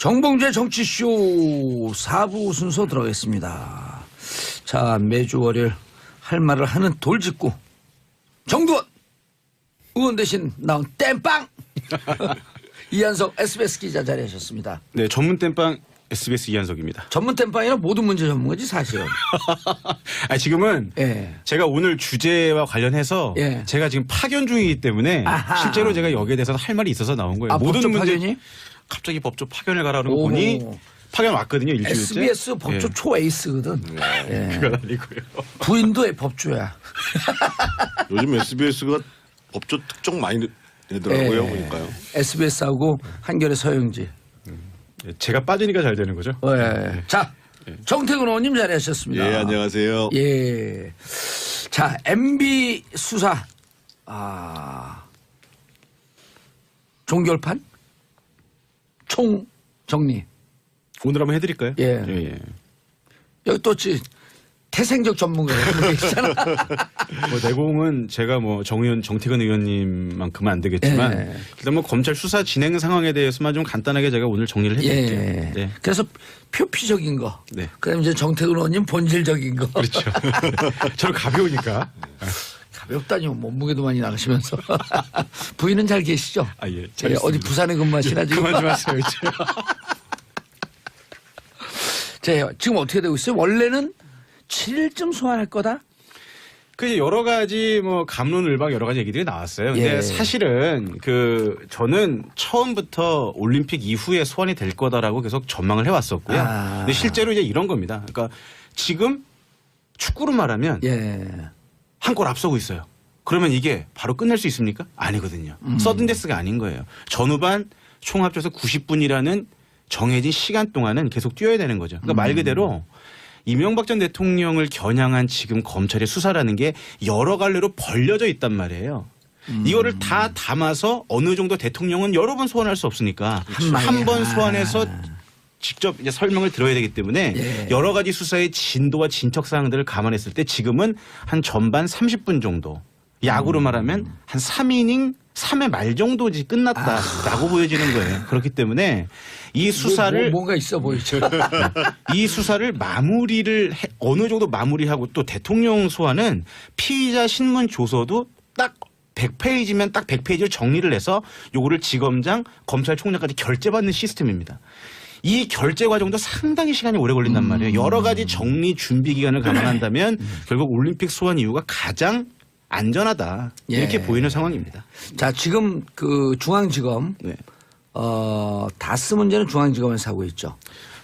정봉재 정치쇼 4부 순서 들어가겠습니다. 자, 매주 월요일 할 말을 하는 돌직구 정두원 의원 대신 나온 땜빵 이한석 SBS 기자 자리하셨습니다. 네, 전문 땜빵 SBS 이한석입니다. 전문 땜빵이란 모든 문제 전문가지 사실은. 아니, 지금은 예. 제가 오늘 주제와 관련해서 예. 제가 지금 파견 중이기 때문에 아하. 실제로 제가 여기에 대해서 할 말이 있어서 나온 거예요. 아, 모든 법조 문제 파견이? 갑자기 법조 파견을 가라는 거 오호. 보니 파견 왔거든요. 일주일째. SBS 법조 예. 초에이스거든. 예. 그건 아니고요. 부인도의 법조야. 요즘 SBS가 법조 특종 많이 내더라고요. 보니까요. SBS하고 한겨레 서영지. 제가 빠지니까 잘 되는 거죠. 예. 자, 정태근 의원님 자리하셨습니다. 예, 안녕하세요. 예. 자, MB 수사. 종결판? 총 정리. 오늘 한번 해드릴까요? 예. 예. 여기 또 태생적 전문가가 한 분 계시잖아. 뭐 내공은 제가 뭐 정태근 의원님만큼은 안 되겠지만 예. 일단 뭐 검찰 수사 진행 상황에 대해서만 좀 간단하게 제가 오늘 정리를 해드릴게요. 예. 네. 그래서 표피적인 거. 네. 그다음에 이제 정태근 의원님 본질적인 거. 그렇죠. 저는 가벼우니까. 가볍다니요. 몸무게도 많이 나가시면서. 부인은 잘 계시죠? 아, 예. 예, 어디 부산에 근무하시나 지금? 그만 좀 하세요, 이제. 자, 지금 어떻게 되고 있어요? 원래는 7일쯤 소환할 거다? 그 이제 여러 가지 뭐 갑론을박 여러 가지 얘기들이 나왔어요. 근데 예. 사실은 저는 처음부터 올림픽 이후에 소환이 될 거다라고 계속 전망을 해왔었고요. 근데 실제로 이제 이런 겁니다. 그러니까 지금 축구로 말하면 예. 한 골 앞서고 있어요. 그러면 이게 바로 끝낼 수 있습니까? 아니거든요. 서든데스가 아닌 거예요. 전후반 총 합쳐서 90분이라는 정해진 시간 동안은 계속 뛰어야 되는 거죠. 그러니까 말 그대로 이명박 전 대통령을 겨냥한 지금 검찰의 수사라는 게 여러 갈래로 벌려져 있단 말이에요. 이거를 다 담아서 어느 정도 대통령은 여러 번 소환할 수 없으니까 한 번 소환해서 직접 이제 설명을 들어야 되기 때문에 예. 여러 가지 수사의 진도와 진척 사항들을 감안했을 때 지금은 한 전반 30분 정도 야구로 말하면 한 3이닝 3회 말 정도 끝났다라고 보여지는 거예요. 그렇기 때문에 이 수사를 뭔가 있어 보이죠. 이 수사를 어느 정도 마무리하고 또 대통령 소환은 피의자 신문 조서도 딱 100페이지면 딱 100페이지를 정리를 해서 요거를 지검장, 검찰총장까지 결재받는 시스템입니다. 이 결재 과정도 상당히 시간이 오래 걸린단 말이에요. 여러 가지 정리 준비 기간을 감안한다면 결국 올림픽 소환 이유가 가장 안전하다 이렇게 예. 보이는 상황입니다. 자, 지금 그 중앙지검 네. 다스 문제는 중앙지검에서 하고 있죠.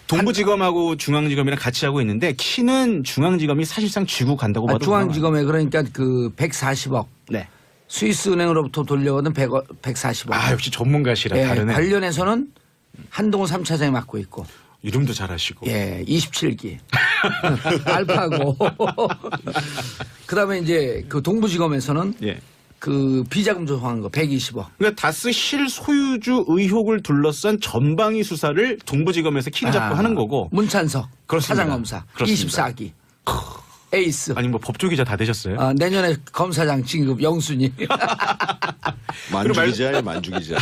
동부지검하고 중앙지검이랑 같이 하고 있는데 키는 중앙지검이 사실상 쥐고 간다고 봐도 중앙지검에 그러니까 그 140억 네. 스위스은행으로부터 돌려오는 140억. 아, 역시 전문가시라 예, 다르네. 관련해서는 한동훈 3차장이 맡고 있고. 이름도 잘하시고. 예, 27기. 알파고. 그다음에 이제 그 동부지검에서는 예. 그 비자금 조성한 거 120억. 그러니까 다스 실소유주 의혹을 둘러싼 전방위 수사를 동부지검에서 키를 잡고 하는 거고. 문찬석 그렇습니다. 사장검사 그렇습니다. 24기. 에이스. 아니 뭐 법조 기자 다 되셨어요? 내년에 검사장 진급 영순위. 만주기자예요, 만주기자.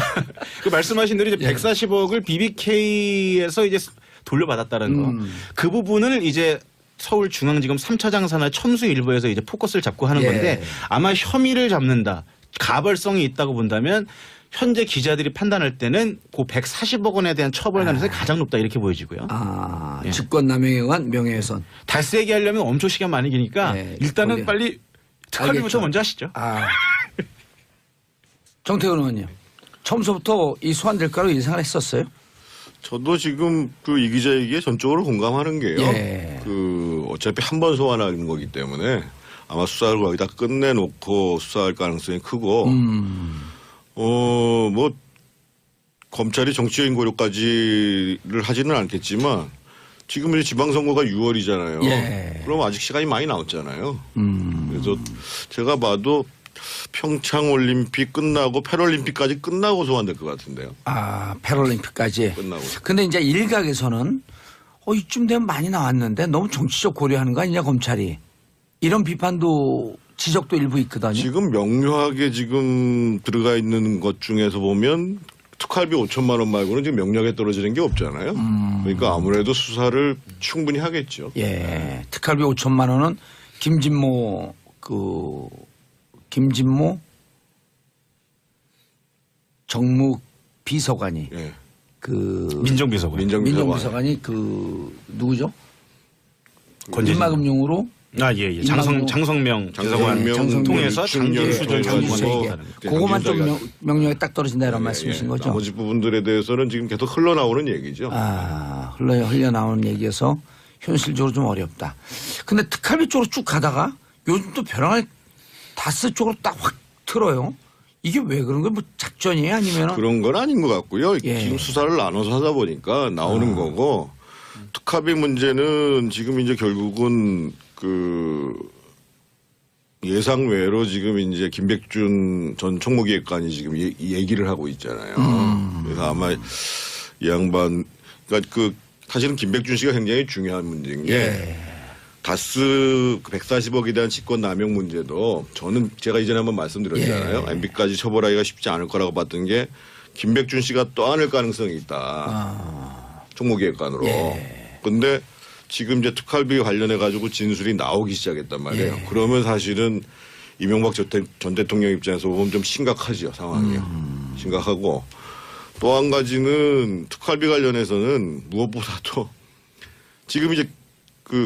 그 말씀하신 대로 이제 140억을 BBK에서 이제 돌려받았다는 거. 그 부분을 이제 서울중앙지검 3차장 산하 첨수 일부에서 이제 포커스를 잡고 하는 예. 건데 아마 혐의를 잡는다. 가벌성이 있다고 본다면 현재 기자들이 판단할 때는 그 140억 원에 대한 처벌 가능성이 가장 높다 이렇게 보여지고요. 예. 직권남용에 의한 명예훼손. 달스 얘기하려면 엄청 시간 많이 기니까 예, 일단은 거기. 빨리 특활비부터 알겠죠. 먼저 하시죠. 정태근 의원님. 처음부터 이 소환될 거라고 예상을 했었어요? 저도 지금 그 이 기자 얘기에 전적으로 공감하는 게요. 예. 어차피 한 번 소환하는 거기 때문에 아마 수사를 거기다 끝내놓고 수사할 가능성이 크고, 뭐 검찰이 정치적인 고려까지를 하지는 않겠지만 지금 이제 지방선거가 6월이잖아요. 예. 그럼 아직 시간이 많이 남았잖아요. 그래서 제가 봐도 평창올림픽 끝나고 패럴림픽까지 끝나고 소환될 것 같은데요. 패럴림픽까지. 끝나고. 근데 이제 일각에서는 이쯤 되면 많이 나왔는데 너무 정치적 고려하는 거 아니냐 검찰이. 이런 비판도 지적도 일부 있거든요. 지금 명료하게 지금 들어가 있는 것 중에서 보면 특활비 5천만 원 말고는 지금 명령에 떨어지는 게 없잖아요. 그러니까 아무래도 수사를 충분히 하겠죠. 예. 특활비 5천만 원은 김진모 정무 비서관이 예. 민정비서관. 민정비서관이 누구죠? 인마금융으로 예. 장성명 비서관 통해서 장기 수절 가지고 그거만 좀 명령에 딱 떨어진다 이런 말씀이신 거죠? 나머지 부분들에 대해서는 지금 계속 흘러나오는 얘기죠. 흘러나오는 얘기에서 현실적으로 좀 어렵다. 근데 특활비 쪽으로 쭉 가다가 요즘 또 벼랑을 다스 쪽으로 딱 확 틀어요. 이게 왜 그런 거예요? 뭐 작전이에요? 아니면 그런 건 아닌 것 같고요. 예. 지금 수사를 나눠서 하다 보니까 나오는 거고 특활비 문제는 지금 이제 결국은 예상 외로 지금 이제 김백준 전 총무기획관이 지금 얘기를 하고 있잖아요. 그래서 아마 이 양반 그러니까 사실은 김백준 씨가 굉장히 중요한 문제인 게 다스 140억에 대한 직권 남용 문제도 저는 제가 이전에 한번 말씀드렸잖아요. MB까지 처벌하기가 쉽지 않을 거라고 봤던 게 김백준 씨가 떠안을 가능성이 있다. 총무기획관으로. 근데 지금 이제 특활비 관련해 가지고 진술이 나오기 시작했단 말이에요. 그러면 사실은 이명박 전 대통령 입장에서 보면 좀 심각하죠, 상황이. 심각하고 또 한 가지는 특활비 관련해서는 무엇보다도 지금 이제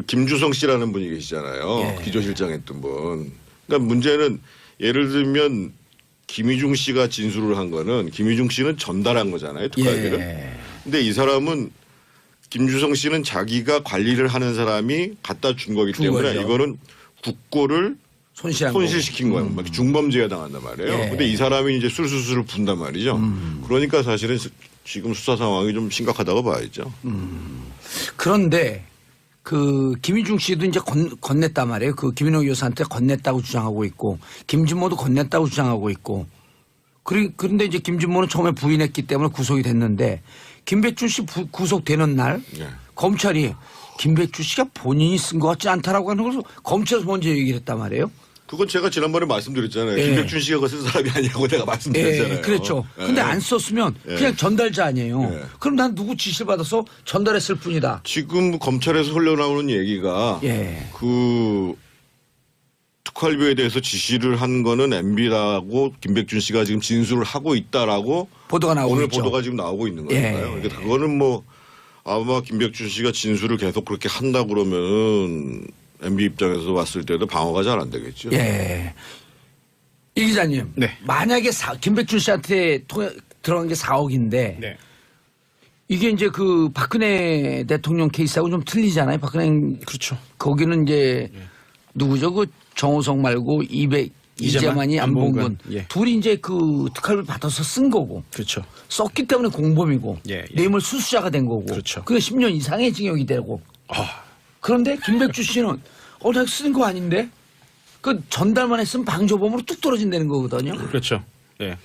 김주성 씨라는 분이 계시잖아요. 기조실장 했던 분. 그러니까 문제는 예를 들면 김희중 씨가 진술을 한 거는 김희중 씨는 전달한 거잖아요, 특활비를. 근데 이 사람은 김주성 씨는 자기가 관리를 하는 사람이 갖다 준 거기 때문에 이거는 국고를 손실시킨 거예요. 막 중범죄에 당한단 말이에요. 근데 이 사람이 이제 술수술을 분단 말이죠. 그러니까 사실은 지금 수사 상황이 좀 심각하다고 봐야죠. 그런데 김희중 씨도 이제 건넸단 말이에요. 김인호 여사한테 건넸다고 주장하고 있고 김진모도 건넸다고 주장하고 있고 그런데 이제 김진모는 처음에 부인했기 때문에 구속이 됐는데 김백준 씨 구속되는 날 검찰이 김백준 씨가 본인이 쓴 것 같지 않다라고 하는 것을 검찰에서 먼저 얘기를 했단 말이에요. 그건 제가 지난번에 말씀드렸잖아요. 김백준 씨가 그거 쓴 사람이 아니라고 내가 말씀드렸잖아요. 그렇죠. 근데 안 썼으면 그냥 전달자 아니에요. 그럼 난 누구 지시를 받아서 전달했을 뿐이다. 지금 검찰에서 흘러나오는 얘기가 특활비에 대해서 지시를 한 거는 MB라고 김백준 씨가 지금 진술을 하고 있다라고 보도가 나오고 오늘 있죠. 보도가 지금 나오고 있는 거니까요. 그러니까 그거는 뭐 아마 김백준 씨가 진술을 계속 그렇게 한다 그러면 MB 입장에서 봤을 때도 방어가 잘 안 되겠죠. 이 기자님, 만약에 김백준 씨한테 들어간 게 4억인데 이게 이제 박근혜 대통령 케이스하고 좀 틀리잖아요. 박근혜 그렇죠. 거기는 이제 누구죠? 정호석 말고 이재만이 안봉근 둘이 이제 특활비 받아서 쓴 거고. 그렇죠. 썼기 때문에 공범이고 뇌물 수수자가 된 거고. 그렇죠. 그게 10년 이상의 징역이 되고. 그런데 김백준 씨는 내가 쓰는 거 아닌데? 전달만 했으면 방조범으로 뚝 떨어진다는 거거든요. 그렇죠. 그러니까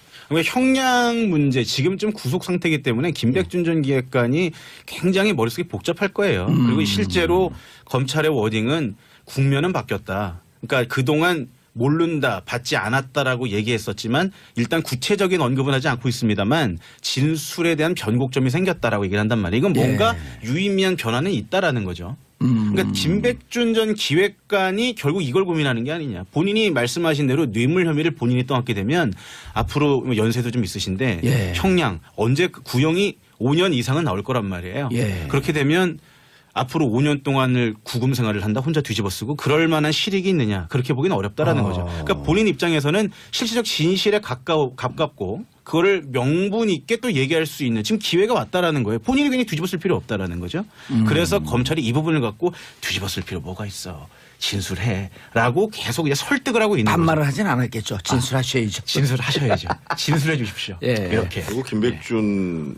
형량 문제 지금쯤 구속 상태이기 때문에 김백준 전 기획관이 굉장히 머릿속이 복잡할 거예요. 그리고 실제로 검찰의 워딩은 국면은 바뀌었다. 그러니까 그동안 모른다, 받지 않았다라고 얘기했었지만 일단 구체적인 언급은 하지 않고 있습니다만 진술에 대한 변곡점이 생겼다라고 얘기를 한단 말이에요. 이건 뭔가 유의미한 변화는 있다라는 거죠. 그러니까 김백준 전 기획관이 결국 이걸 고민하는 게 아니냐. 본인이 말씀하신 대로 뇌물 혐의를 본인이 떠안게 되면 앞으로 연세도 좀 있으신데 형량 언제 구형이 5년 이상은 나올 거란 말이에요. 그렇게 되면 앞으로 5년 동안을 구금 생활을 한다 혼자 뒤집어 쓰고 그럴 만한 실익이 있느냐 그렇게 보기는 어렵다라는 거죠. 그러니까 본인 입장에서는 실질적 진실에 가깝고 그거를 명분 있게 또 얘기할 수 있는 지금 기회가 왔다라는 거예요. 본인이 괜히 뒤집어 쓸 필요 없다라는 거죠. 그래서 검찰이 이 부분을 갖고 뒤집어 쓸 필요 뭐가 있어. 진술해라고 계속 이제 설득을 하고 있는 반말을 거죠. 하진 않았겠죠. 진술하셔야죠. 진술하셔야죠. 진술해 주십시오. 이렇게. 그리고 김백준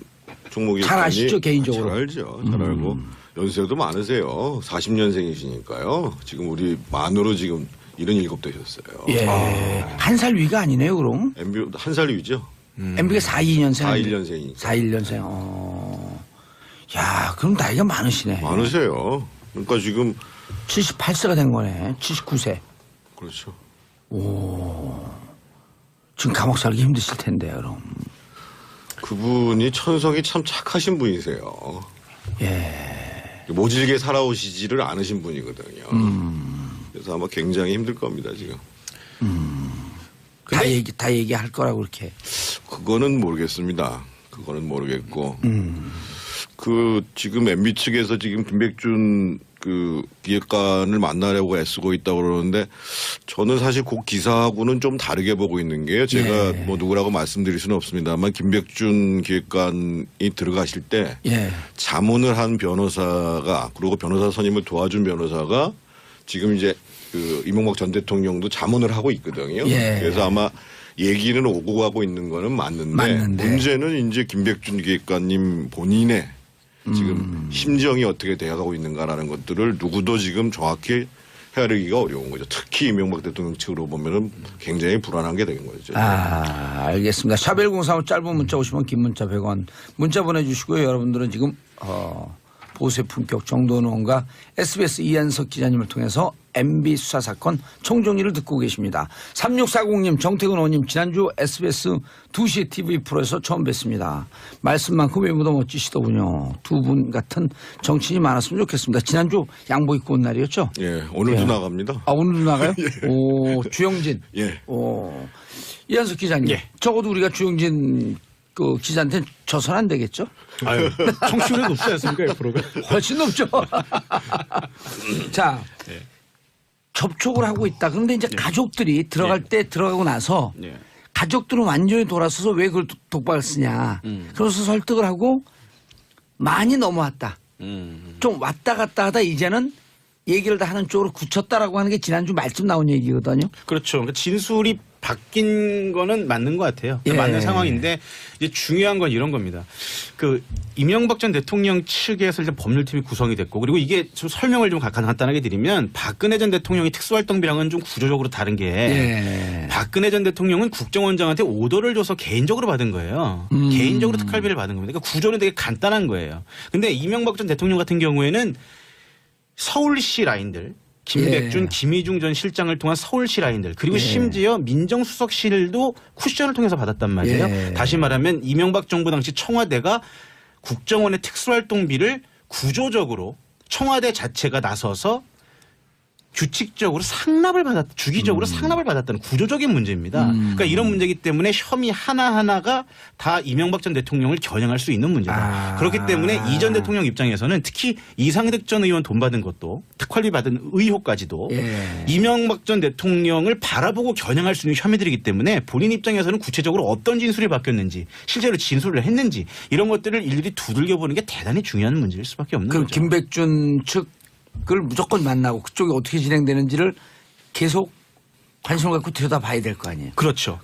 총무기관이 잘 아시죠, 개인적으로. 잘 알죠. 잘 알고 연세도 많으세요. 40년생이시니까요. 지금 우리 만으로 지금 77 되셨어요. 한 살 위가 아니네요, 그럼. MB 한 살 위죠. MB가 42년생. 41년생이니까. 41년생. 야, 그럼 나이가 많으시네. 많으세요. 그러니까 지금 78세가 된 거네. 79세. 그분이 천성이 참 착하신 분이세요. 모질게 살아오시지를 않으신 분이거든요. 그래서 아마 굉장히 힘들 겁니다 지금. 다 얘기할 거라고 그렇게. 그거는 모르겠습니다. 그거는 모르겠고. 그 지금 MB 측에서 지금 김백준 그 기획관을 만나려고 애쓰고 있다고 그러는데 저는 사실 그 기사하고는 좀 다르게 보고 있는 게요. 제가 예. 뭐 누구라고 말씀드릴 수는 없습니다만 김백준 기획관이 들어가실 때 예. 자문을 한 변호사가 그리고 변호사 선임을 도와준 변호사가 지금 이제 그 이명박 전 대통령도 자문을 하고 있거든요. 예. 그래서 아마 얘기는 오고 가고 있는 거는 맞는데 문제는 이제 김백준 기획관님 본인의 지금 심정이 어떻게 되어가고 있는가라는 것들을 누구도 지금 정확히 헤아리기가 어려운 거죠. 특히 이명박 대통령 측으로 보면은 굉장히 불안한 게 되는 거죠. 알겠습니다. 샤벨03 짧은 문자 50원 긴 문자 100원 문자 보내주시고요. 여러분들은 지금 보수의 품격 정도원 의원과 SBS 이한석 기자님을 통해서 MB 수사 사건 총정리를 듣고 계십니다. 3640님 정태근 의원님 지난주 SBS 2시 TV 프로에서 처음 뵀습니다. 말씀만큼 외모도 멋지시더군요. 두 분 같은 정치인이 많았으면 좋겠습니다. 지난주 양복 입고 온 날이었죠? 예, 오늘도 나갑니다. 아, 오늘도 나가요? 오, 주영진. 예. 오, 이한석 기자님. 예. 적어도 우리가 주영진 그 기자한테는 져서는 안 되겠죠? 아유, 청취율이 높지 않습니까, 이 프로가? 훨씬 높죠. 자, 접촉을 하고 있다. 그런데 이제 가족들이 들어갈 때 들어가고 나서 가족들은 완전히 돌아서서 왜 그걸 독박을 쓰냐. 그래서 설득을 하고 많이 넘어왔다. 좀 왔다 갔다 하다 이제는 얘기를 다 하는 쪽으로 굳혔다라고 하는 게 지난주 말쯤 나온 얘기거든요. 그렇죠. 그러니까 진술이 바뀐 거는 맞는 것 같아요. 예. 맞는 상황인데 이제 중요한 건 이런 겁니다. 그 이명박 전 대통령 측에서 이제 법률팀이 구성이 됐고 그리고 이게 좀 설명을 좀 간단하게 드리면 박근혜 전 대통령이 특수활동비랑은 좀 구조적으로 다른 게 박근혜 전 대통령은 국정원장한테 오더를 줘서 개인적으로 받은 거예요. 개인적으로 특활비를 받은 겁니다. 그러니까 구조는 되게 간단한 거예요. 근데 이명박 전 대통령 같은 경우에는 서울시 라인들 김백준, 김희중 전 실장을 통한 서울시 라인들 그리고 심지어 민정수석실도 쿠션을 통해서 받았단 말이에요. 다시 말하면 이명박 정부 당시 청와대가 국정원의 특수활동비를 구조적으로 청와대 자체가 나서서 규칙적으로 상납을 주기적으로 상납을 받았다는 구조적인 문제입니다. 그러니까 이런 문제이기 때문에 혐의 하나하나가 다 이명박 전 대통령을 겨냥할 수 있는 문제다. 그렇기 때문에 이 전 대통령 입장에서는 특히 이상득 전 의원 돈 받은 것도 특활비 받은 의혹까지도 이명박 전 대통령을 바라보고 겨냥할 수 있는 혐의들이기 때문에 본인 입장에서는 구체적으로 어떤 진술이 바뀌었는지 실제로 진술을 했는지 이런 것들을 일일이 두들겨 보는 게 대단히 중요한 문제일 수밖에 없는 그 거죠. 김백준 측을 무조건 만나고 그쪽이 어떻게 진행되는지를 계속 관심을 갖고 들여다봐야 될 거 아니에요. 그렇죠.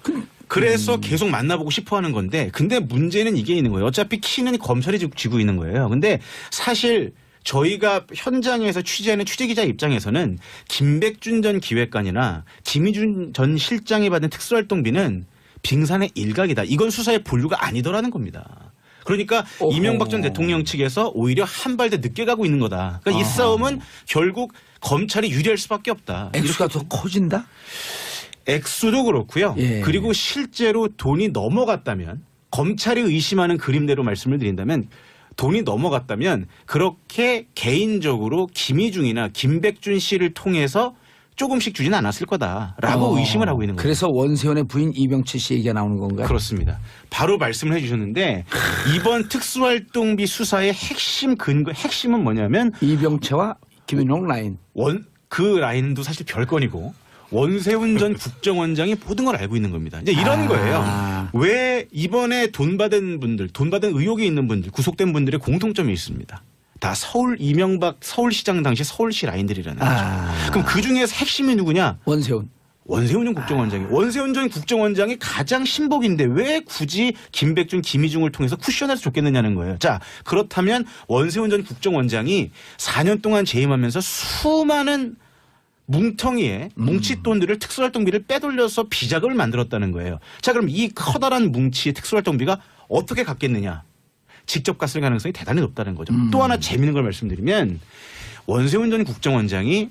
그래서 계속 만나보고 싶어 하는 건데 근데 문제는 이게 있는 거예요. 어차피 키는 검찰이 쥐고 있는 거예요. 근데 사실 저희가 현장에서 취재하는 취재기자 입장에서는 김백준 전 기획관이나 김희준 전 실장이 받은 특수활동비는 빙산의 일각이다. 이건 수사의 본류가 아니더라는 겁니다. 그러니까 이명박 전 대통령 측에서 오히려 한 발 더 늦게 가고 있는 거다. 그러니까 이 싸움은 결국 검찰이 유리할 수밖에 없다. 액수가 더 커진다? 액수도 그렇고요. 그리고 실제로 돈이 넘어갔다면 검찰이 의심하는 그림대로 말씀을 드린다면 돈이 넘어갔다면 그렇게 개인적으로 김희중이나 김백준 씨를 통해서 조금씩 주지는 않았을 거다라고 의심을 하고 있는 거예요. 그래서 원세훈의 부인 이병채 씨 얘기가 나오는 건가요? 그렇습니다. 바로 말씀을 해 주셨는데 이번 특수활동비 수사의 핵심은 뭐냐면 이병채와 김인홍 라인. 그 라인도 사실 별건이고 원세훈 전 국정원장이 모든 걸 알고 있는 겁니다. 이제 이런 거예요. 왜 이번에 돈 받은 의혹이 있는 분들, 구속된 분들의 공통점이 있습니다. 다 이명박 서울시장 당시 서울시 라인들이라는 거죠. 그럼 그 중에서 핵심이 누구냐? 원세훈 전 국정원장이. 원세훈 전 국정원장이 가장 신복인데 왜 굳이 김백준, 김희중을 통해서 쿠션해서 줬겠느냐는 거예요. 자, 그렇다면 원세훈 전 국정원장이 4년 동안 재임하면서 수많은 뭉텅이에 뭉칫돈들을 특수활동비를 빼돌려서 비자금을 만들었다는 거예요. 자, 그럼 이 커다란 뭉치의 특수활동비가 어떻게 갔겠느냐? 직접 갔을 가능성이 대단히 높다는 거죠. 또 하나 재미있는 걸 말씀드리면 원세훈 전 국정원장이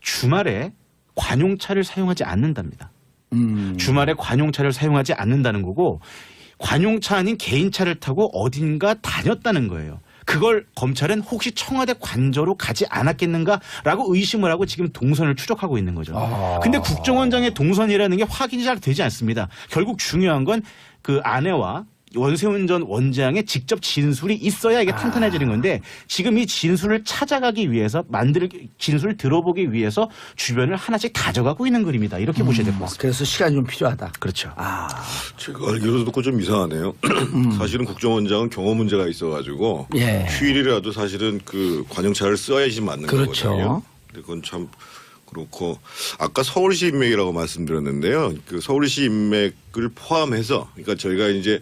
주말에 관용차를 사용하지 않는답니다. 주말에 관용차를 사용하지 않는다는 거고 관용차 아닌 개인차를 타고 어딘가 다녔다는 거예요. 그걸 검찰은 혹시 청와대 관저로 가지 않았겠는가라고 의심을 하고 지금 동선을 추적하고 있는 거죠. 근데 국정원장의 동선이라는 게 확인이 잘 되지 않습니다. 결국 중요한 건 그 아내와 원세훈 전 원장의 직접 진술이 있어야 이게 탄탄해지는 건데 지금 이 진술을 찾아가기 위해서 진술을 들어보기 위해서 주변을 하나씩 다져가고 있는 그림이다. 이렇게 보셔야 될 것 같습니다. 그래서 시간이 좀 필요하다. 그렇죠. 제가 알기로도 듣고 좀 이상하네요. 사실은 국정원장은 경호 문제가 있어가지고 예. 휴일이라도 사실은 그 관용차를 써야지 맞는 그렇죠. 거거든요. 근데 그건 참 그렇고 아까 서울시 인맥이라고 말씀드렸는데요. 그 서울시 인맥을 포함해서 그러니까 저희가 이제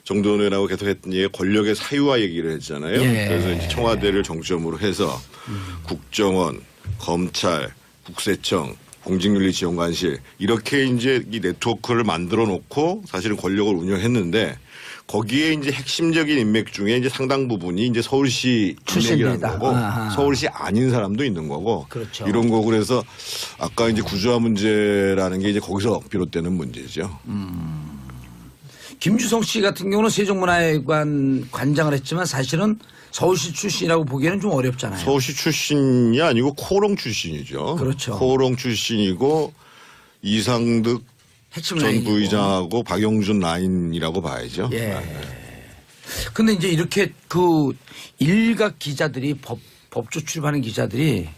정도원 의원하고 계속 했던 얘기 권력의 사유화 얘기를 했잖아요. 예. 그래서 이제 청와대를 정점으로 해서 국정원, 검찰, 국세청, 공직윤리지원관실 이렇게 이제 이 네트워크를 만들어 놓고 사실은 권력을 운영했는데 거기에 이제 핵심적인 인맥 중에 이제 상당 부분이 이제 서울시 인맥이라는 출신들이다. 거고 아하. 서울시 아닌 사람도 있는 거고 그렇죠. 이런 거고 그래서 아까 이제 구조화 문제라는 게 이제 거기서 비롯되는 문제죠. 김주성 씨 같은 경우는 세종문화회관 관장을 했지만 사실은 서울시 출신이라고 보기에는 좀 어렵잖아요. 서울시 출신이 아니고 코롱 출신이죠. 그렇죠. 코롱 출신이고 이상득 핵심 전 라인이고. 부의장하고 박영준 라인이라고 봐야죠. 예. 근데 이제 이렇게 그 일각 기자들이 법조 출입하는 기자들이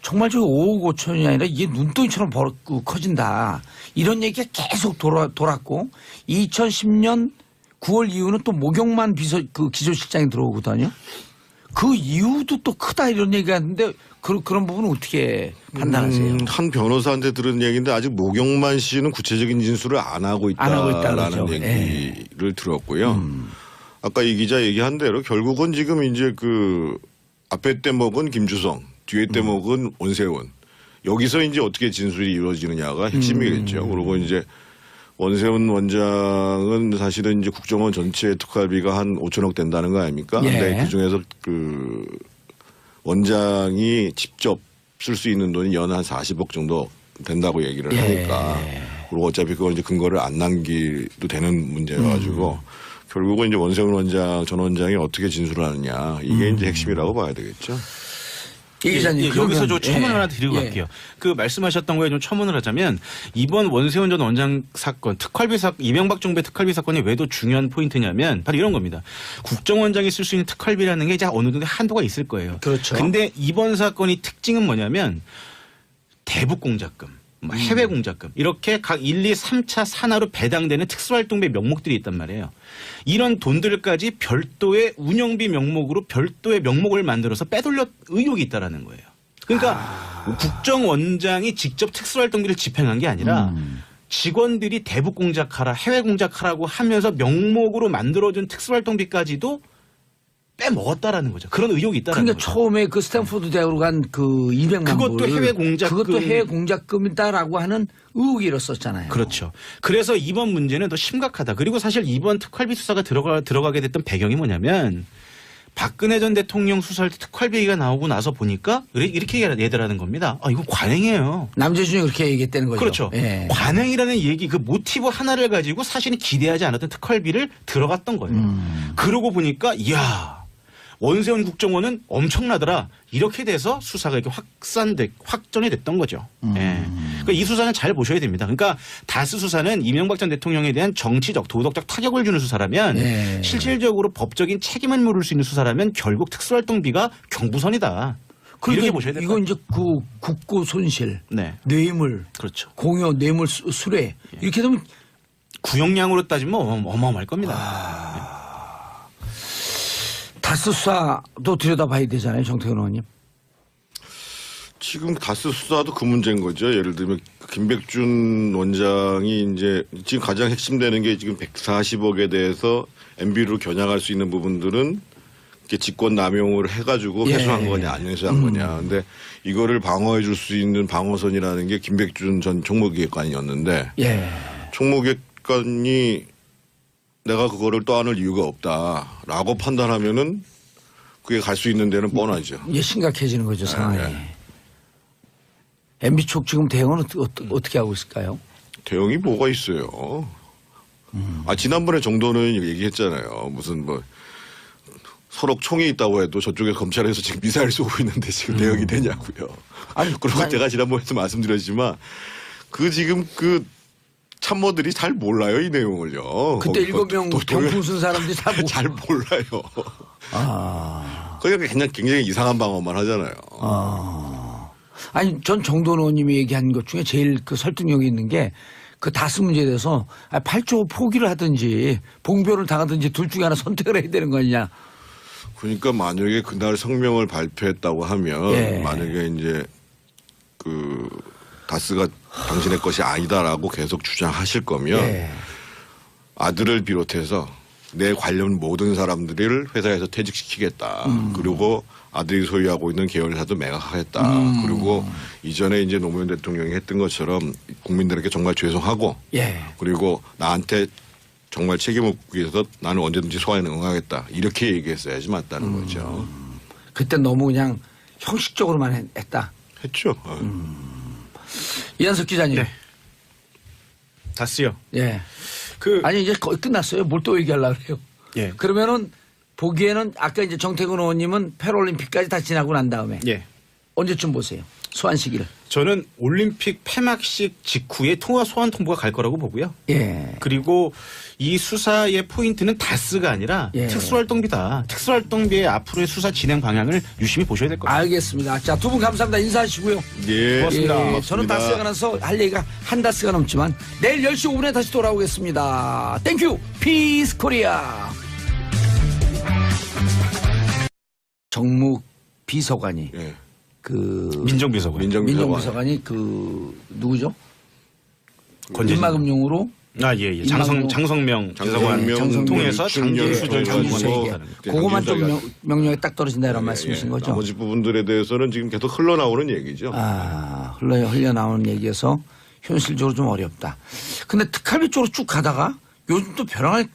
정말 저 5억 5천이 아니라 이게 눈덩이처럼 커진다. 이런 얘기가 계속 돌았고 2010년 9월 이후는 또 목욕만 기조실장이 들어오거든요. 그 이유도 또 크다 이런 얘기가 있는데 그런 부분은 어떻게 판단하세요? 한 변호사한테 들은 얘기인데 아직 모경만 씨는 구체적인 진술을 안 하고 있다라는 그러죠. 얘기를 들었고요. 아까 이 기자 얘기한 대로 결국은 지금 이제 그 앞에 대목은 김주성, 뒤에 대목은 원세훈. 여기서 이제 어떻게 진술이 이루어지느냐가 핵심이겠죠. 그리고 이제 원세훈 원장은 사실은 이제 국정원 전체 특활비가 한 5천억 된다는 거 아닙니까? 예. 근데 그 중에서 그 원장이 직접 쓸 수 있는 돈이 연 한 40억 정도 된다고 얘기를 하니까. 그리고 어차피 그건 이제 근거를 안 남기도 되는 문제여가지고 결국은 이제 원세훈 원장 전 원장이 어떻게 진술을 하느냐 이게 이제 핵심이라고 봐야 되겠죠. 이 기자님 여기서 저 그러면, 첨언을 예. 하나 드리고 예. 갈게요. 그 말씀하셨던 거에 좀 첨언을 하자면 이번 원세훈 전 원장 사건, 특활비 사건, 이명박 정부의 특활비 사건이 왜 더 중요한 포인트냐면 바로 이런 겁니다. 국정원장이 쓸 수 있는 특활비라는 게 이제 어느 정도 한도가 있을 거예요. 그렇죠. 근데 이번 사건이 특징은 뭐냐면 대북 공작금, 해외 공작금 이렇게 각 1, 2, 3차 산하로 배당되는 특수활동비 명목들이 있단 말이에요. 이런 돈들까지 별도의 운영비 명목으로 별도의 명목을 만들어서 빼돌려 의혹이 있다라는 거예요. 그러니까 국정원장이 직접 특수활동비를 집행한 게 아니라 직원들이 대북 공작하라, 해외 공작하라고 하면서 명목으로 만들어준 특수활동비까지도 빼먹었다라는 거죠. 그런 의혹이 있다라는 그러니까 거죠. 처음에 그 스탠포드 대학으로 간 그 200만 그것도 불 해외 공작금. 그것도 해외 공작금이다라고 하는 의혹이 일었었잖아요. 그렇죠. 그래서 이번 문제는 더 심각하다. 그리고 사실 이번 특활비 수사가 들어가게 됐던 배경이 뭐냐면 박근혜 전 대통령 수사할 때 특활비 얘기가 나오고 나서 보니까 이렇게 얘기하는 겁니다. 아, 이거 관행이에요. 남재준이 그렇게 얘기했다는 거죠. 그렇죠. 예. 관행이라는 얘기, 그 모티브 하나를 가지고 사실은 기대하지 않았던 특활비를 들어갔던 거예요. 그러고 보니까 이야. 원세훈 국정원은 엄청나더라. 이렇게 돼서 수사가 이렇게 확전이 됐던 거죠. 예. 그러니까 이 수사는 잘 보셔야 됩니다. 그러니까 다스 수사는 이명박 전 대통령에 대한 정치적, 도덕적 타격을 주는 수사라면 예. 실질적으로 법적인 책임을 물을 수 있는 수사라면 결국 특수활동비가 경부선이다. 이렇게 보셔야 됩니다. 이건 이제 그 국고 손실, 네. 뇌물, 그렇죠. 공여, 뇌물 수뢰 이렇게 되면 구형량으로 따지면 어마어마할 겁니다. 다스 수사도 들여다봐야 되잖아요, 정태근 의원님. 지금 다스 수사도 그 문제인 거죠. 예를 들면 김백준 원장이 이제 지금 가장 핵심되는 게 지금 140억에 대해서 MB로 겨냥할 수 있는 부분들은 이렇게 직권 남용을 해가지고 예. 회수한 거냐 안 회수한 거냐. 근데 이거를 방어해 줄 수 있는 방어선이라는 게 김백준 전 총무기획관이었는데 예. 총무기획관이 내가 그거를 떠안을 이유가 없다라고 판단하면은 그게 갈 수 있는 데는 뻔하죠. 이게 심각해지는 거죠, 상황이. MB 쪽 지금 대응은 어떻게 하고 있을까요? 대응이 뭐가 있어요. 지난번에 정도는 얘기했잖아요. 무슨 뭐 서로 총이 있다고 해도 저쪽에 검찰에서 지금 미사일 쏘고 있는데 지금 대응이 되냐고요. 그리고 제가 지난번에도 말씀드렸지만 지금 참모들이 잘 몰라요, 이 내용을요. 그때 7명 경품 쓴 사람들이 잘 몰라요. 그러니까 굉장히 이상한 방어만 하잖아요. 아니, 전 정돈 의원님이 얘기한 것 중에 제일 그 설득력이 있는 게 그 다스 문제에 대해서 8조 포기를 하든지 봉변을 당하든지 둘 중에 하나 선택을 해야 되는 거 아니냐. 그러니까 만약에 그날 성명을 발표했다고 하면 만약에 이제 다스가 당신의 것이 아니다라고 계속 주장하실 거면 아들을 비롯해서 내 관련 모든 사람들을 회사에서 퇴직시키겠다. 그리고 아들이 소유하고 있는 계열사도 매각하겠다. 그리고 이전에 이제 노무현 대통령이 했던 것처럼 국민들에게 정말 죄송하고 그리고 나한테 정말 책임을 묻기 위해서 나는 언제든지 소환에 응하겠다. 이렇게 얘기했어야지 맞다는 거죠. 그때 너무 그냥 형식적으로만 했다. 했죠. 이한석 기자님. 네. 다스요. 예. 아니 이제 거의 끝났어요. 뭘 또 얘기하려고 그래요. 예. 그러면은 보기에는 아까 이제 정태근 의원님은 패럴림픽까지 다 지나고 난 다음에 예. 언제쯤 보세요? 소환 시기를. 저는 올림픽 폐막식 직후에 소환 통보가 갈 거라고 보고요. 예. 그리고 이 수사의 포인트는 다스가 아니라 특수활동비다. 특수활동비의 앞으로의 수사 진행 방향을 유심히 보셔야 될 것 같아요. 알겠습니다. 자, 두 분 감사합니다. 인사하시고요. 예. 고맙습니다. 예, 저는 다스에 관해서 할 얘기가 한 다스가 넘지만 내일 10시 5분에 다시 돌아오겠습니다. 땡큐 피스 코리아. 정무 비서관이 민정비서관. 민정비서관이 누구죠? 인마금융으로 예. 장성명 비서관 통해서 장기수절 장기수절 그거만 좀 명령에 딱 떨어진다 이런 말씀이신 거죠? 나머지 부분들에 대해서는 지금 계속 흘러나오는 얘기죠. 흘러나오는 얘기여서 현실적으로 좀 어렵다. 근데 특활비 쪽으로 쭉 가다가 요즘 또 벼랑을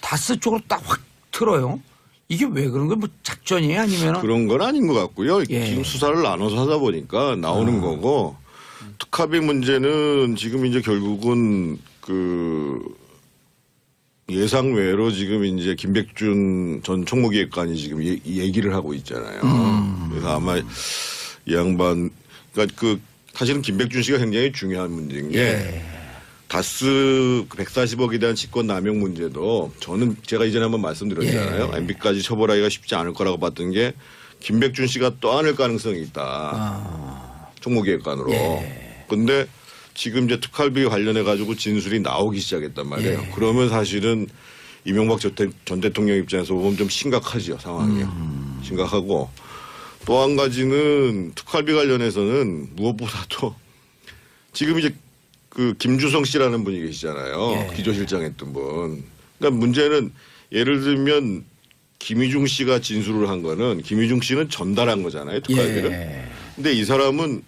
다스 쪽으로 딱 확 틀어요. 이게 왜 그런 거예요? 뭐 작전이에요? 아니면 그런 건 아닌 것 같고요. 지금 수사를 나눠서 하다 보니까 나오는 거고 특활비 문제는 지금 이제 결국은 예상 외로 지금 이제 김백준 전 총무기획관이 지금 얘기를 하고 있잖아요. 그래서 아마 이 양반 그러니까 사실은 김백준 씨가 굉장히 중요한 문제인 게 다스 140억에 대한 직권 남용 문제도 제가 이전에 한번 말씀드렸잖아요. MB까지 처벌하기가 쉽지 않을 거라고 봤던 게 김백준 씨가 떠안을 가능성이 있다. 총무기획관으로. 근데 지금 이제 특활비 관련해 가지고 진술이 나오기 시작했단 말이에요. 그러면 사실은 이명박 전 대통령 입장에서 보면 좀 심각하지요, 상황이. 심각하고 또 한 가지는 특활비 관련해서는 무엇보다도 지금 이제 김주성 씨라는 분이 계시잖아요. 기조실장 했던 분. 그러니까 문제는 예를 들면 김희중 씨가 진술을 한 거는 김희중 씨는 전달한 거잖아요. 특활비를. 근데 이 사람은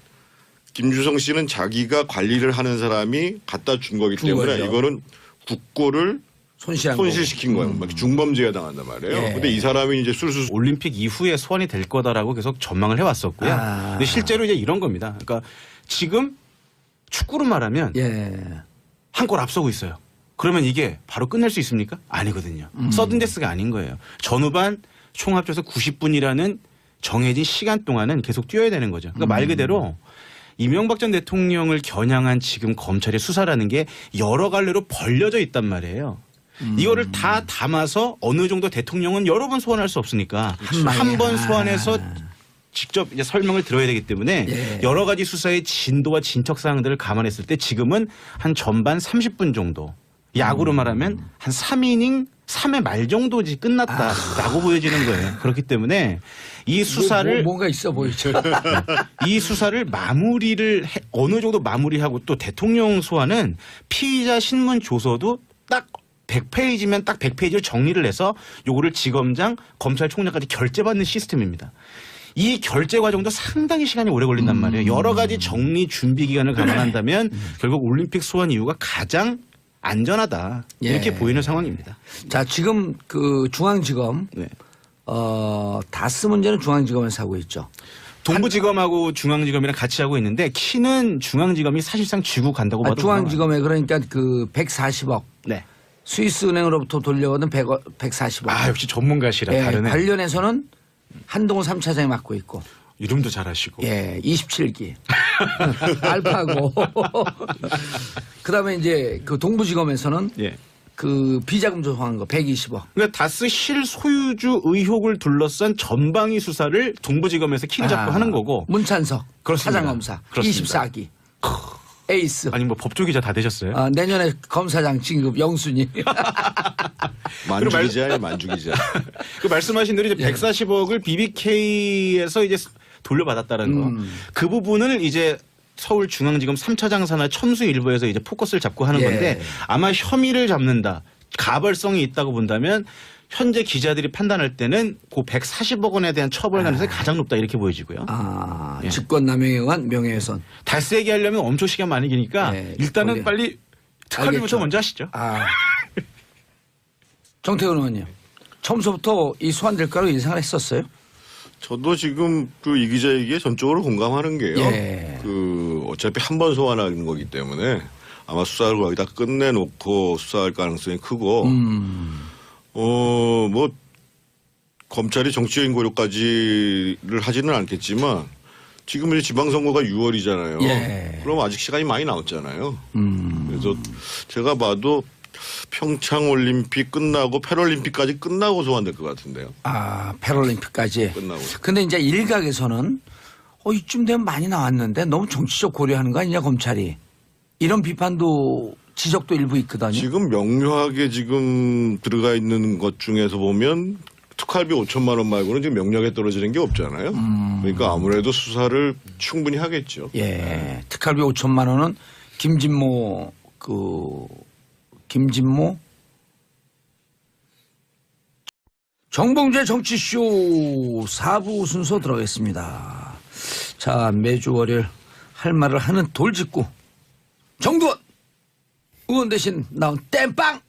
김주성 씨는 자기가 관리를 하는 사람이 갖다 준 거기 때문에 이거는 국고를 손실시킨 거예요. 막 중범죄에 당한단 말이에요. 근데 이 사람이 이제 술술 올림픽 이후에 소환이 될 거다라고 계속 전망을 해왔었고요. 근데 실제로 이제 이런 겁니다. 그러니까 지금 축구로 말하면 한 골 앞서고 있어요. 그러면 이게 바로 끝낼 수 있습니까? 아니거든요. 서든데스가 아닌 거예요. 전후반 총 합쳐서 90분이라는 정해진 시간 동안은 계속 뛰어야 되는 거죠. 그러니까 말 그대로 이명박 전 대통령을 겨냥한 지금 검찰의 수사라는 게 여러 갈래로 벌려져 있단 말이에요. 이거를 다 담아서 어느 정도 대통령은 여러 번 소환할 수 없으니까 한 번 소환해서 직접 이제 설명을 들어야 되기 때문에 여러 가지 수사의 진도와 진척 사항들을 감안했을 때 지금은 한 전반 30분 정도 야구로 말하면 한 3이닝 3회 말 정도지 끝났다라고 보여지는 거예요. 그렇기 때문에 이 수사를 뭔가 있어 보이죠. 이 수사를 어느 정도 마무리하고 또 대통령 소환은 피의자 신문 조서도 딱 100페이지면 딱 100페이지를 정리를 해서 요거를 지검장, 검찰총장까지 결재받는 시스템입니다. 이 결재 과정도 상당히 시간이 오래 걸린단 말이에요. 여러 가지 정리 준비 기간을 감안한다면 결국 올림픽 소환 이유가 가장 안전하다. 이렇게 보이는 상황입니다. 자, 지금 중앙지검 다스 문제는 중앙지검에서 하고 있죠. 동부지검하고 중앙지검이랑 같이 하고 있는데 키는 중앙지검이 사실상 쥐고 간다고 봐도 중앙지검에 그러니까 140억 스위스 은행으로부터 돌려오는 140억. 아 역시 전문가시라 예, 다르네. 관련해서는 한동훈 3차장이 맡고 있고. 이름도 잘하시고. 예, 27기. 알파고. 그다음에 이제 그 동부지검에서는 예. 그 비자금 조성한 거 120억. 그러니까 다스 실소유주 의혹을 둘러싼 전방위 수사를 동부지검에서 키를 잡고 하는 거고. 문찬석 그렇습니다. 사장검사 그렇습니다. 24기. 에이스. 아니 뭐 법조 기자 다 되셨어요? 내년에 검사장 진급 영순위. 만주 기자예요, 만주 기자. 그 말씀하신 대로 이제 140억을 BBK에서 이제 돌려받았다는 거. 그 부분을 이제 서울중앙지검 3차장 산하 첨수 일부에서 이제 포커스를 잡고 하는 예. 건데 아마 혐의를 잡는다. 가벌성이 있다고 본다면 현재 기자들이 판단할 때는 그 140억 원에 대한 처벌 가능성이 가장 높다 이렇게 보여지고요. 예. 직권남용에 의한 명예훼손. 달스 얘기하려면 엄청 시간 많이 기니까 예, 일단은 원래- 빨리 특활비부터 알겠죠. 먼저 하시죠. 정태근 의원님. 처음부터 이 소환될 거라고 예상을 했었어요? 저도 지금 그 이 기자 얘기에 전적으로 공감하는 게요. 예. 그 어차피 한 번 소환하는 거기 때문에 아마 수사를 거기다 끝내놓고 수사할 가능성이 크고 뭐 검찰이 정치적인 고려까지를 하지는 않겠지만 지금 이제 지방선거가 6월이잖아요. 예. 그럼 아직 시간이 많이 남았잖아요. 그래서 제가 봐도 평창올림픽 끝나고 패럴림픽까지 끝나고 소환될 것 같은데요. 패럴림픽까지. 끝나고. 근데 이제 일각에서는 이쯤 되면 많이 나왔는데 너무 정치적 고려하는 거 아니냐 검찰이. 이런 비판도 지적도 일부 있거든요. 지금 명료하게 지금 들어가 있는 것 중에서 보면 특활비 5천만 원 말고는 지금 명료하게 떨어지는 게 없잖아요. 그러니까 아무래도 수사를 충분히 하겠죠. 예. 특활비 5천만 원은 김진모 정봉재 정치쇼 4부 순서 들어가겠습니다. 자, 매주 월요일 할 말을 하는 돌직구 정두원 의원 대신 나온 땜빵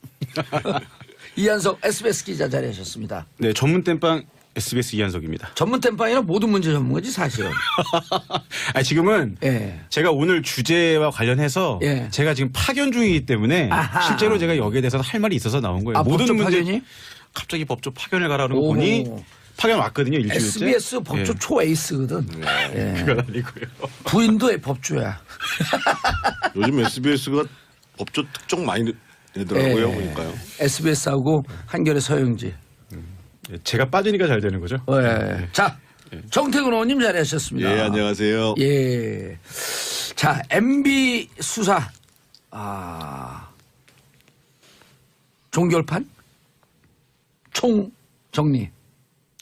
이한석 SBS 기자 자리하셨습니다. 네, 전문 땜빵 SBS 이한석입니다. 전문 땜빵이나 모든 문제 전문가지 사실은. 지금은 예. 제가 오늘 주제와 관련해서 예. 제가 지금 파견 중이기 때문에 아하. 실제로 제가 여기에 대해서 할 말이 있어서 나온 거예요. 법조 파견이? 갑자기 법조 파견을 가라는 거 오. 보니 파견 왔거든요. 일주일째. SBS 법조 예. 초 에이스거든. 예. 그건 아니고요. 부인도 법조야. 요즘 SBS가 법조 특종 많이 내더라고요. 예. 보니까요. SBS하고 한겨레 서영지. 제가 빠지니까 잘 되는 거죠. 예. 자, 정태근 의원님 자리하셨습니다. 예, 안녕하세요. 예. 자, MB 수사. 종결판? 총 정리.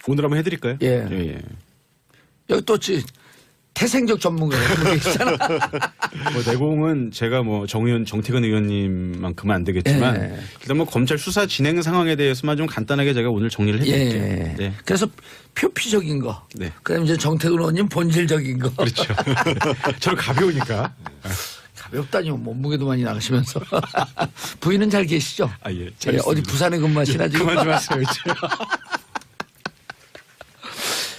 오늘 한번 해드릴까요? 예. 여기 또 태생적 전문가가 계시잖아. 뭐 내공은 제가 뭐 정태근 의원님만큼은 안 되겠지만 예. 일단 뭐 검찰 수사 진행 상황에 대해서만 좀 간단하게 제가 오늘 정리를 해드릴게요. 예. 네. 그래서 표피적인 거. 네. 그다음에 이제 정태근 의원님 본질적인 거. 그렇죠. 저는 가벼우니까. 가볍다니 몸무게도 많이 나가시면서. 부인은 잘 계시죠? 예. 잘 어디 있습니다. 부산에 근무하시나 지금? 그만 좀 하세요. 이제.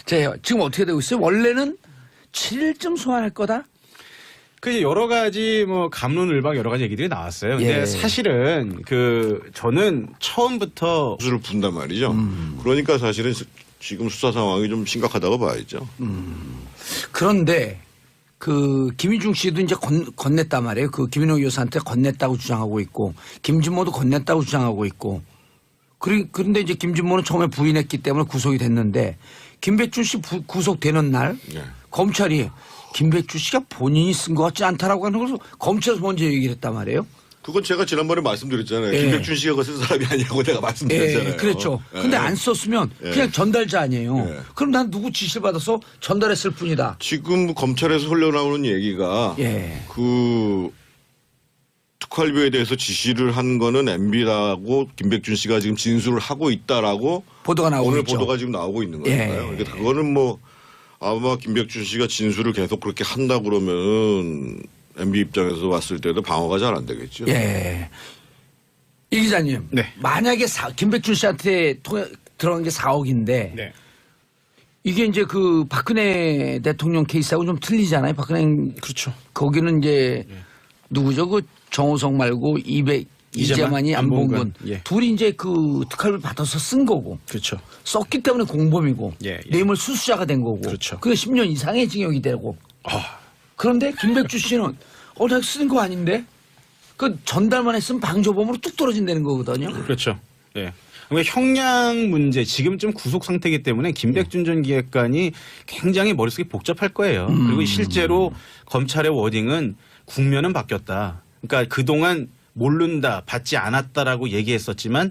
자, 지금 어떻게 되고 있어요? 원래는 7일쯤 소환할 거다? 그 이제 여러 가지 뭐 감론을박 여러 가지 얘기들이 나왔어요. 근데 예. 사실은 저는 처음부터 수를 분단 말이죠. 그러니까 사실은 지금 수사 상황이 좀 심각하다고 봐야죠. 그런데 김희중 씨도 이제 건넸단 말이에요. 김인호 여사한테 건넸다고 주장하고 있고 김진모도 건넸다고 주장하고 있고 그런데 이제 김진모는 처음에 부인했기 때문에 구속이 됐는데 김백준 씨 구속되는 날 네. 검찰이 김백준 씨가 본인이 쓴 것 같지 않다라고 하는 것을 검찰에서 먼저 얘기를 했단 말이에요. 그건 제가 지난번에 말씀드렸잖아요. 예. 김백준 씨가 그거 쓴 사람이 아니라고 내가 말씀드렸잖아요. 예, 그렇죠. 예. 근데 안 썼으면 예. 그냥 전달자 아니에요. 예. 그럼 난 누구 지시를 받아서 전달했을 뿐이다. 지금 검찰에서 흘러나오는 얘기가 예. 특활비에 대해서 지시를 한 거는 MB라고 김백준 씨가 지금 진술을 하고 있다라고 보도가 나오고 오늘 있죠. 보도가 지금 나오고 있는 예. 거니까요. 그러니까 그거는 뭐 아마 김백준 씨가 진술을 계속 그렇게 한다 그러면 MB 입장에서 봤을 때도 방어가 잘 안 되겠죠. 예. 이 기자님. 네. 만약에 김백준 씨한테 들어간 게 4억인데 네. 이게 이제 박근혜 대통령 케이스하고 좀 틀리잖아요. 박근혜 그렇죠. 거기는 이제 누구죠? 정호성 말고 이재만이 안봉근. 예. 둘이 이제 그 특활을 받아서 쓴 거고. 그렇죠. 썼기 때문에 공범이고. 예, 예. 뇌물 수수자가 된 거고. 그렇죠. 그게 10년 이상의 징역이 되고. 아, 그런데 김백주 씨는 내가 쓴 거 아닌데? 그 전달만 했으면 방조범으로 뚝 떨어진다는 거거든요. 그렇죠. 예. 그러니까 형량 문제 지금쯤 구속 상태이기 때문에 김백준 전 기획관이 굉장히 머릿속이 복잡할 거예요. 그리고 실제로 검찰의 워딩은 국면은 바뀌었다. 그러니까 그동안 모른다, 받지 않았다라고 얘기했었지만